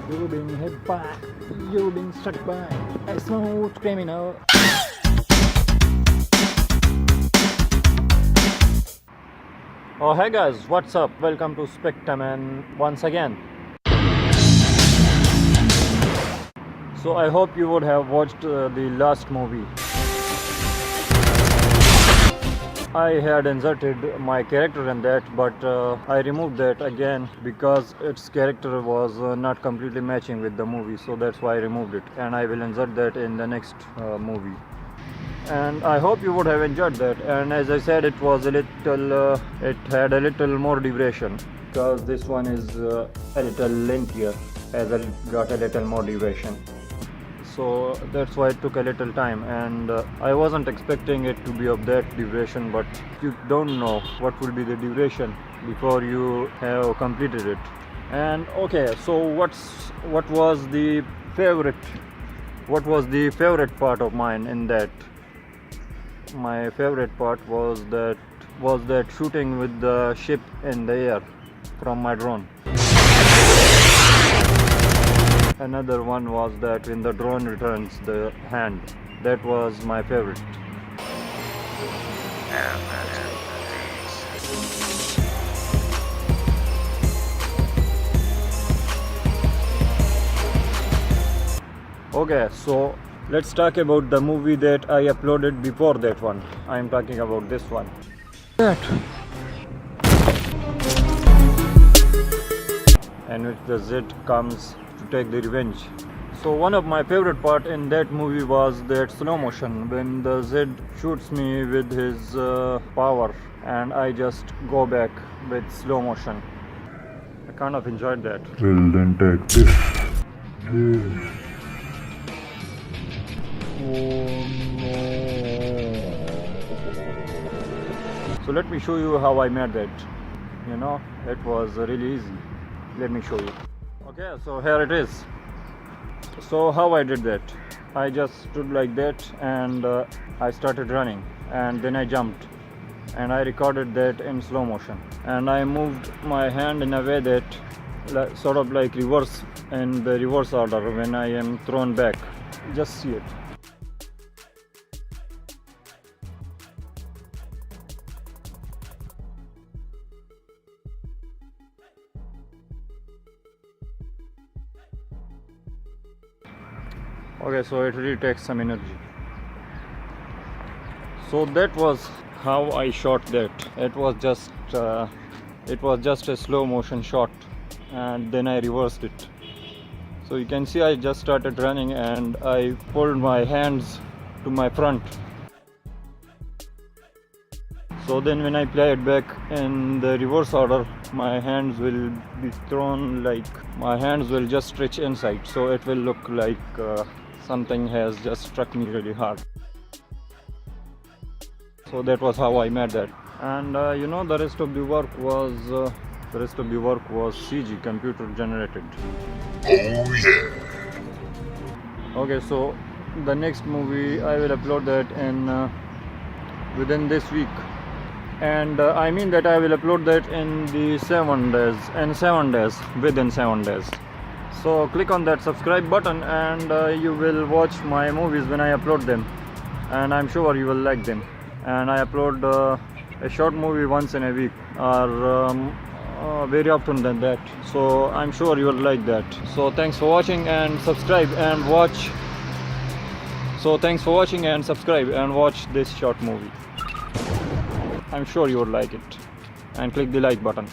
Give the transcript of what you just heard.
You've been hit by, you've been struck by a smooth criminal. Oh hey guys, what's up? Welcome to Spectaman once again. So I hope you would have watched the last movie. I had inserted my character in that, but I removed that again because its character was not completely matching with the movie, so that's why I removed it, and I will insert that in the next movie. And I hope you would have enjoyed that. And as I said, it was a little it had a little more duration because this one is a little lengthier as it got a little more duration, so that's why it took a little time. And I wasn't expecting it to be of that duration, but you don't know what will be the duration before you have completed it. And okay, so what was the favorite part of mine in that? My favorite part was that shooting with the ship in the air from my drone. Another one was that when the drone returns the hand. That was my favorite. Okay, so let's talk about the movie that I uploaded before that one. I am talking about this one. And which the ZED comes to take the revenge. So one of my favorite part in that movie was that slow motion when the ZED shoots me with his power and I just go back with slow motion. I kind of enjoyed that. Well then take this. So let me show you how I made that. You know, it was really easy. Let me show you. Okay, so here it is. So how I did that? I just stood like that and I started running, and then I jumped and I recorded that in slow motion, and I moved my hand in a way that sort of like reverse, in the reverse order when I am thrown back. Just see it. Okay, so it really takes some energy. So that was how I shot that. It was just a slow motion shot, and then I reversed it. So you can see I just started running and I pulled my hands to my front. So then when I play it back in the reverse order, my hands will be thrown, like my hands will just stretch inside, so it will look like something has just struck me really hard. So that was how I made that. And you know, the rest of the work was CG, computer generated. Oh yeah. Okay, so the next movie I will upload that in within this week, and I mean that I will upload that in the 7 days, within 7 days. So click on that subscribe button and you will watch my movies when I upload them, and I'm sure you will like them. And I upload a short movie once in a week, or very often than that, so I'm sure you will like that. So thanks for watching and subscribe and watch. So thanks for watching and subscribe and watch this short movie. I'm sure you would like it, and click the like button.